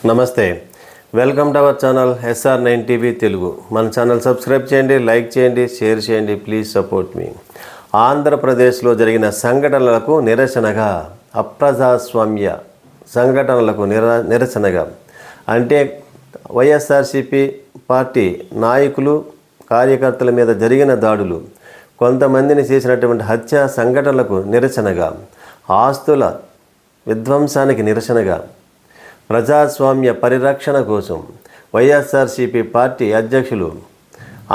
నమస్తే, welcome to our channel SR9 TV Telugu. మన channel subscribe చేయండి, లైక్ చేయండి, షేర్ చేయండి. ప్లీజ్ సపోర్ట్ మీ. ఆంధ్రప్రదేశ్లో జరిగిన సంఘటనలకు నిరసనగా, అప్రజాస్వామ్య సంఘటనలకు నిరసనగా అంటే వైఎస్ఆర్సీపీ పార్టీ నాయకులు కార్యకర్తల మీద జరిగిన దాడులు, కొంతమందిని చేసినటువంటి హత్య సంఘటనలకు నిరసనగా, ఆస్తుల విధ్వంసానికి నిరసనగా, ప్రజాస్వామ్య పరిరక్షణ కోసం వైఎస్ఆర్సీపీ పార్టీ అధ్యక్షులు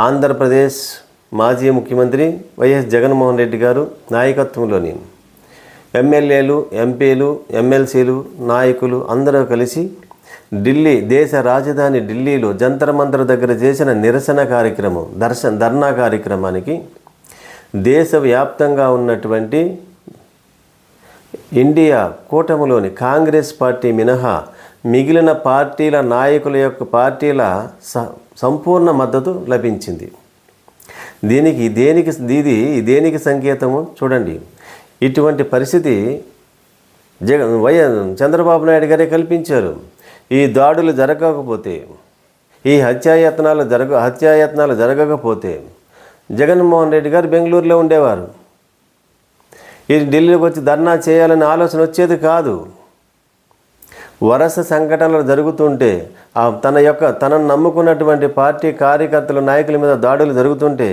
ఆంధ్రప్రదేశ్ మాజీ ముఖ్యమంత్రి వైఎస్ జగన్మోహన్ రెడ్డి గారు నాయకత్వంలోని ఎమ్మెల్యేలు, ఎంపీలు, ఎమ్మెల్సీలు, నాయకులు అందరూ కలిసి దేశ రాజధాని ఢిల్లీలో జంతర్ మంతర్ దగ్గర చేసిన నిరసన కార్యక్రమం, ధర్నా కార్యక్రమానికి దేశవ్యాప్తంగా ఉన్నటువంటి ఇండియా కూటమిలోని కాంగ్రెస్ పార్టీ మినహా మిగిలిన పార్టీల నాయకుల యొక్క పార్టీల సంపూర్ణ మద్దతు లభించింది. దేనికి సంకేతము చూడండి. ఇటువంటి పరిస్థితి చంద్రబాబు నాయుడు గారే కల్పించారు. ఈ దాడులు జరగకపోతే, ఈ హత్యాయత్నాలు జరగకపోతే జగన్మోహన్ రెడ్డి గారు బెంగళూరులో ఉండేవారు. ఈ ఢిల్లీకి వచ్చి ధర్నా చేయాలనే ఆలోచన వచ్చేది కాదు. వరుస సంఘటనలు జరుగుతుంటే, తనను నమ్ముకున్నటువంటి పార్టీ కార్యకర్తల నాయకుల మీద దాడులు జరుగుతుంటే,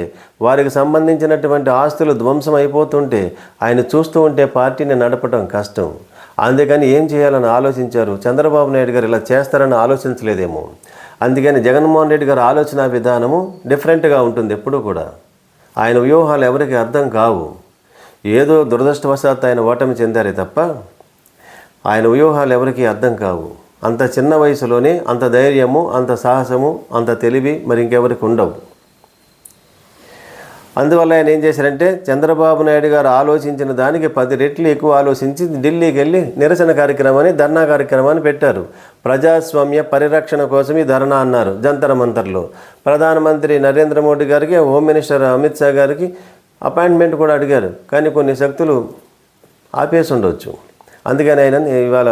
వారికి సంబంధించినటువంటి ఆస్తులు ధ్వంసం అయిపోతుంటే ఆయన చూస్తూ ఉంటే పార్టీని నడపడం కష్టం. అందుకని ఏం చేయాలని ఆలోచించారు. చంద్రబాబు నాయుడు గారు ఇలా చేస్తారని ఆలోచించలేదేమో. అందుకని జగన్మోహన్ రెడ్డి గారి ఆలోచన విధానము డిఫరెంట్గా ఉంటుంది. ఎప్పుడూ కూడా ఆయన వ్యూహాలు ఎవరికి అర్థం కావు. ఏదో దురదృష్టవశాత్తు ఆయన ఓటమి చెందారే తప్ప ఆయన వ్యూహాలు ఎవరికి అర్థం కావు. అంత చిన్న వయసులోనే అంత ధైర్యము, అంత సాహసము, అంత తెలివి మరి ఇంకెవరికి ఉండవు. అందువల్ల ఆయన ఏం చేశారంటే, చంద్రబాబు నాయుడు గారు ఆలోచించిన దానికి 10 రెట్లు ఎక్కువ ఆలోచించి ఢిల్లీకి వెళ్ళి నిరసన కార్యక్రమాన్ని, ధర్నా కార్యక్రమాన్ని పెట్టారు. ప్రజాస్వామ్య పరిరక్షణ కోసం ఈ ధర్నా అన్నారు జంతర్ మంతర్లో. ప్రధానమంత్రి నరేంద్ర మోడీ గారికి, హోమ్ మినిస్టర్ అమిత్ షా గారికి అపాయింట్మెంట్ కూడా అడిగారు. కానీ కొన్ని శక్తులు ఆపేసి ఉండవచ్చు. అందుకని ఆయన ఇవాళ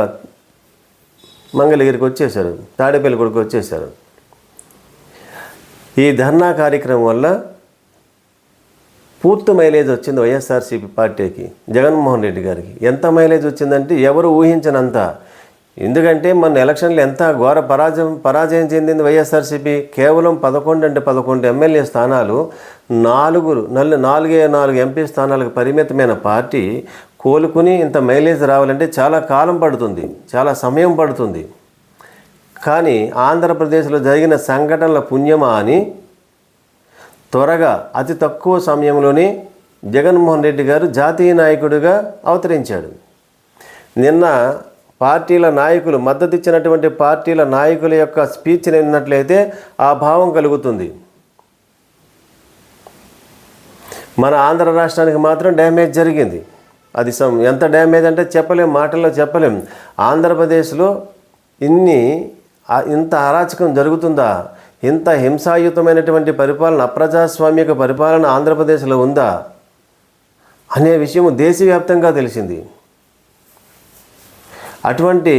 మంగళగిరికి వచ్చేశారు, తాడేపల్లిగూడకు వచ్చేశారు. ఈ ధర్నా కార్యక్రమం వల్ల పూర్తి మైలేజ్ వచ్చింది వైఎస్ఆర్సీపీ పార్టీకి, జగన్మోహన్ రెడ్డి గారికి. ఎంత మైలేజ్ వచ్చిందంటే ఎవరు ఊహించనంత. ఎందుకంటే మన ఎలక్షన్లు ఎంత ఘోర పరాజయం చెందింది వైఎస్ఆర్సీపీ. కేవలం 11 ఎమ్మెల్యే స్థానాలు, 4 ఎంపీ స్థానాలకు పరిమితమైన పార్టీ కోలుకుని ఇంత మైలేజ్ రావాలంటే చాలా కాలం పడుతుంది, చాలా సమయం పడుతుంది. కానీ ఆంధ్రప్రదేశ్లో జరిగిన సంఘటనల పుణ్యమా అని త్వరగా అతి తక్కువ సమయంలోనే జగన్మోహన్ రెడ్డి గారు జాతీయ నాయకుడిగా అవతరించాడు. నిన్న పార్టీల నాయకులు, మద్దతు ఇచ్చినటువంటి పార్టీల నాయకుల యొక్క స్పీచ్ని విన్నట్లయితే ఆ భావం కలుగుతుంది. మన ఆంధ్ర రాష్ట్రానికి మాత్రం డ్యామేజ్ జరిగింది. అది ఎంత డ్యామేజ్ అంటే చెప్పలేం, మాటల్లో చెప్పలేం. ఆంధ్రప్రదేశ్లో ఇంత అరాచకం జరుగుతుందా, ఇంత హింసాయుతమైనటువంటి పరిపాలన, అప్రజాస్వామిక పరిపాలన ఆంధ్రప్రదేశ్లో ఉందా అనే విషయం దేశవ్యాప్తంగా తెలిసింది. అటువంటి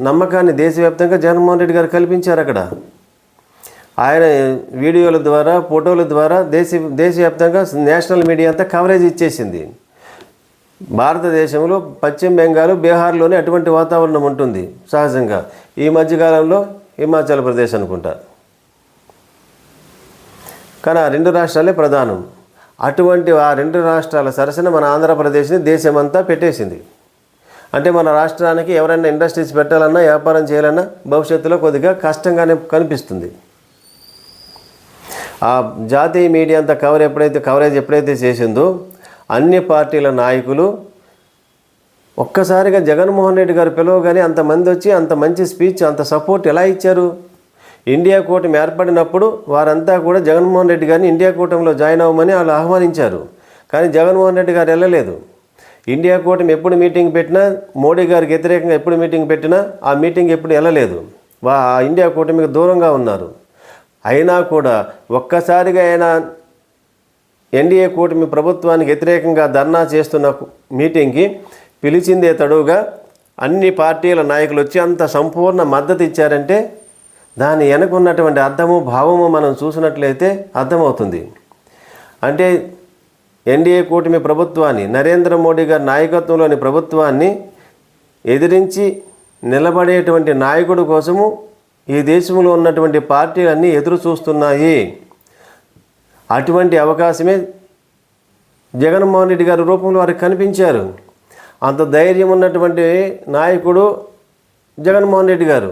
నమ్మకాన్ని దేశవ్యాప్తంగా జగన్మోహన్ రెడ్డి గారు కల్పించారు. అక్కడ ఆయన వీడియోల ద్వారా, ఫోటోల ద్వారా దేశవ్యాప్తంగా నేషనల్ మీడియా అంతా కవరేజ్ ఇచ్చేసింది. భారతదేశంలో పశ్చిమ బెంగాల్, బీహార్లోనే అటువంటి వాతావరణం ఉంటుంది సహజంగా. ఈ మధ్యకాలంలో హిమాచల్ ప్రదేశ్ అనుకుంటా. కానీ ఆ 2 రాష్ట్రాలే ప్రధానం. అటువంటి ఆ 2 రాష్ట్రాల సరసన మన ఆంధ్రప్రదేశ్ని దేశమంతా పెట్టేసింది. అంటే మన రాష్ట్రానికి ఎవరైనా ఇండస్ట్రీస్ పెట్టాలన్నా, వ్యాపారం చేయాలన్నా భవిష్యత్తులో కొద్దిగా కష్టంగానే కనిపిస్తుంది. ఆ జాతీయ మీడియా అంతా కవరేజ్ ఎప్పుడైతే చేసిందో అన్ని పార్టీల నాయకులు ఒక్కసారిగా జగన్మోహన్ రెడ్డి గారు పిలవగానే అంతమంది వచ్చి అంత మంచి స్పీచ్, అంత సపోర్ట్ ఎలా ఇచ్చారు. ఇండియా కూటమి ఏర్పడినప్పుడు వారంతా కూడా జగన్మోహన్ రెడ్డి గారిని ఇండియా కూటమిలో జాయిన్ అవ్వమని వాళ్ళు ఆహ్వానించారు. కానీ జగన్మోహన్ రెడ్డి గారు వెళ్ళలేదు. ఇండియా కూటమి ఎప్పుడు మీటింగ్ పెట్టినా, మోడీ గారికి వ్యతిరేకంగా ఎప్పుడు మీటింగ్ పెట్టినా ఆ మీటింగ్ ఎప్పుడు వెళ్ళలేదు. ఇండియా కూటమికి దూరంగా ఉన్నారు. అయినా కూడా ఒక్కసారిగా ఆయన ఎన్డీఏ కూటమి ప్రభుత్వానికి వ్యతిరేకంగా ధర్నా చేస్తున్న మీటింగ్కి పిలిచిందే తడువుగా అన్ని పార్టీల నాయకులు వచ్చి అంత సంపూర్ణ మద్దతు ఇచ్చారంటే దాని వెనక ఉన్నటువంటి అర్థము భావము మనం చూసినట్లయితే అర్థమవుతుంది. అంటే ఎన్డీఏ కూటమి ప్రభుత్వాన్ని, నరేంద్ర మోడీ గారి నాయకత్వంలోని ప్రభుత్వాన్ని ఎదిరించి నిలబడేటువంటి నాయకుడు కోసము ఈ దేశంలో ఉన్నటువంటి పార్టీలన్నీ ఎదురు చూస్తున్నాయి. అటువంటి అవకాశమే జగన్మోహన్ రెడ్డి గారి రూపంలో వారికి కనిపించారు. అంత ధైర్యం ఉన్నటువంటి నాయకుడు జగన్మోహన్ రెడ్డి గారు.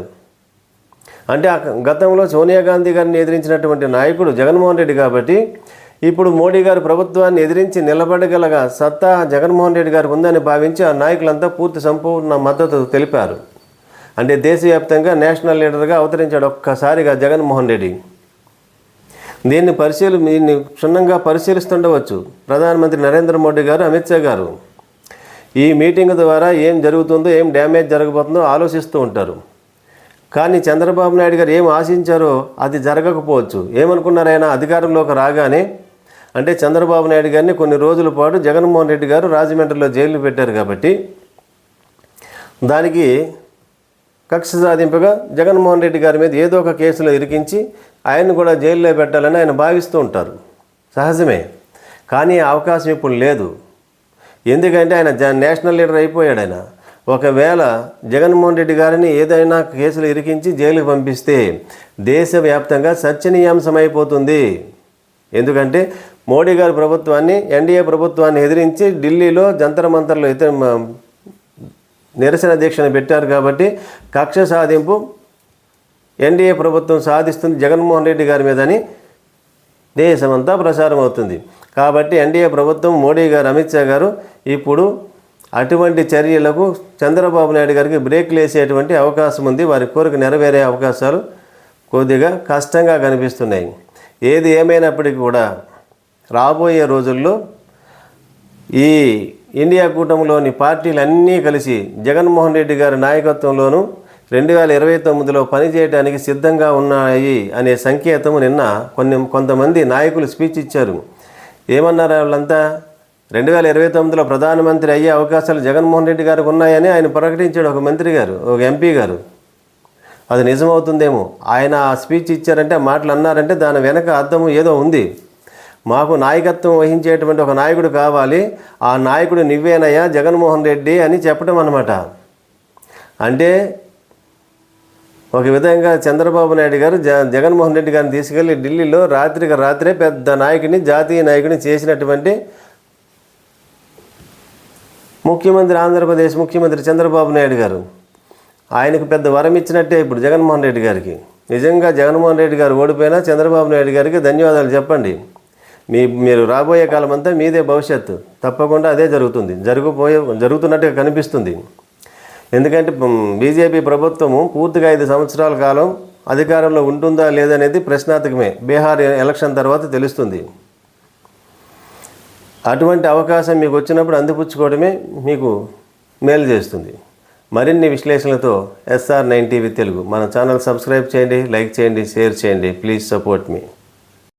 అంటే గతంలో సోనియా గాంధీ గారిని ఎదిరించినటువంటి నాయకుడు జగన్మోహన్ రెడ్డి కాబట్టి ఇప్పుడు మోడీ గారి ప్రభుత్వాన్ని ఎదిరించి నిలబడగలగా సత్తా జగన్మోహన్ రెడ్డి గారికి ఉందని భావించి ఆ నాయకులంతా పూర్తి సంపూర్ణ మద్దతు తెలిపారు. అంటే దేశవ్యాప్తంగా నేషనల్ లీడర్గా అవతరించాడు ఒక్కసారిగా జగన్మోహన్ రెడ్డి. దీన్ని క్షుణ్ణంగా పరిశీలిస్తుండవచ్చు ప్రధానమంత్రి నరేంద్ర మోడీ గారు, అమిత్ షా గారు. ఈ మీటింగ్ ద్వారా ఏం జరుగుతుందో, ఏం డ్యామేజ్ జరగబోతుందో ఆలోచిస్తూ ఉంటారు. కానీ చంద్రబాబు నాయుడు గారు ఏం ఆశించారో అది జరగకపోవచ్చు. ఏమనుకున్నారు ఆయన అధికారంలోకి రాగానే? అంటే చంద్రబాబు నాయుడు గారిని కొన్ని రోజుల పాటు జగన్మోహన్ రెడ్డి గారు రాజమండ్రిలో జైలు పెట్టారు కాబట్టి దానికి కక్ష సాధింపుగా జగన్మోహన్ రెడ్డి గారి మీద ఏదో ఒక కేసులో ఇరికించి ఆయన్ని కూడా జైల్లో పెట్టాలని ఆయన భావిస్తూ ఉంటారు. సహజమే. కానీ ఆ అవకాశం ఇప్పుడు లేదు. ఎందుకంటే ఆయన నేషనల్ లీడర్ అయిపోయాడు. ఆయన ఒకవేళ జగన్మోహన్ రెడ్డి గారిని ఏదైనా కేసులు ఇరికించి జైలుకి పంపిస్తే దేశవ్యాప్తంగా చర్చనీయాంశమైపోతుంది. ఎందుకంటే మోడీ గారి ప్రభుత్వాన్ని, ఎన్డీఏ ప్రభుత్వాన్ని ఎదిరించి ఢిల్లీలో జంతర్ మంతర్లో నిరసన దీక్షను పెట్టారు కాబట్టి కక్ష సాధింపు ఎన్డీఏ ప్రభుత్వం సాధిస్తుంది జగన్మోహన్ రెడ్డి గారి మీదని దేశమంతా ప్రసారం అవుతుంది. కాబట్టి ఎన్డీఏ ప్రభుత్వం, మోడీ గారు, అమిత్ షా గారు ఇప్పుడు అటువంటి చర్యలకు చంద్రబాబు నాయుడు గారికి బ్రేక్లు వేసేటువంటి అవకాశం ఉంది. వారి కోరిక నెరవేరే అవకాశాలు కొద్దిగా కష్టంగా కనిపిస్తున్నాయి. ఏది ఏమైనప్పటికీ కూడా రాబోయే రోజుల్లో ఈ ఇండియా కూటమిలోని పార్టీలన్నీ కలిసి జగన్మోహన్ రెడ్డి గారి నాయకత్వంలోనూ 2029లో పనిచేయడానికి సిద్ధంగా ఉన్నాయి అనే సంకేతము నిన్న కొంతమంది నాయకులు స్పీచ్ ఇచ్చారు. ఏమన్నారు వాళ్ళంతా? 2029లో ప్రధానమంత్రి అయ్యే అవకాశాలు జగన్మోహన్ రెడ్డి గారికి ఉన్నాయని ఆయన ప్రకటించాడు. ఒక మంత్రి గారు, ఒక ఎంపీ గారు. అది నిజమవుతుందేమో. ఆయన ఆ స్పీచ్ ఇచ్చారంటే, ఆ మాటలు అన్నారంటే దాని వెనక అర్థము ఏదో ఉంది. మాకు నాయకత్వం వహించేటువంటి ఒక నాయకుడు కావాలి, ఆ నాయకుడు నువ్వేనయ్యా జగన్మోహన్ రెడ్డి అని చెప్పడం అన్నమాట. అంటే ఒక విధంగా చంద్రబాబు నాయుడు గారు జగన్మోహన్ రెడ్డి గారిని తీసుకెళ్ళి ఢిల్లీలో రాత్రికి రాత్రే పెద్ద నాయకుని, జాతీయ నాయకుని చేసినటువంటి ముఖ్యమంత్రి, ఆంధ్రప్రదేశ్ ముఖ్యమంత్రి చంద్రబాబు నాయుడు గారు. ఆయనకు పెద్ద వరం ఇచ్చినట్టే ఇప్పుడు జగన్మోహన్ రెడ్డి గారికి. నిజంగా జగన్మోహన్ రెడ్డి గారు ఓడిపోయినా చంద్రబాబు నాయుడు గారికి ధన్యవాదాలు చెప్పండి. మీరు రాబోయే కాలం అంతా మీదే భవిష్యత్తు. తప్పకుండా అదే జరుగుతున్నట్టుగా కనిపిస్తుంది. ఎందుకంటే బీజేపీ ప్రభుత్వము పూర్తిగా 5 సంవత్సరాల కాలం అధికారంలో ఉంటుందా లేదనేది ప్రశ్నార్థకమే. బీహార్ ఎలక్షన్ తర్వాత తెలుస్తుంది. అటువంటి అవకాశం మీకు వచ్చినప్పుడు అందిపుచ్చుకోవడమే మీకు మేలు చేస్తుంది. మరిన్ని విశ్లేషణలతో SR9 టీవీ తెలుగు మన ఛానల్ సబ్స్క్రైబ్ చేయండి, లైక్ చేయండి, షేర్ చేయండి. Please support me.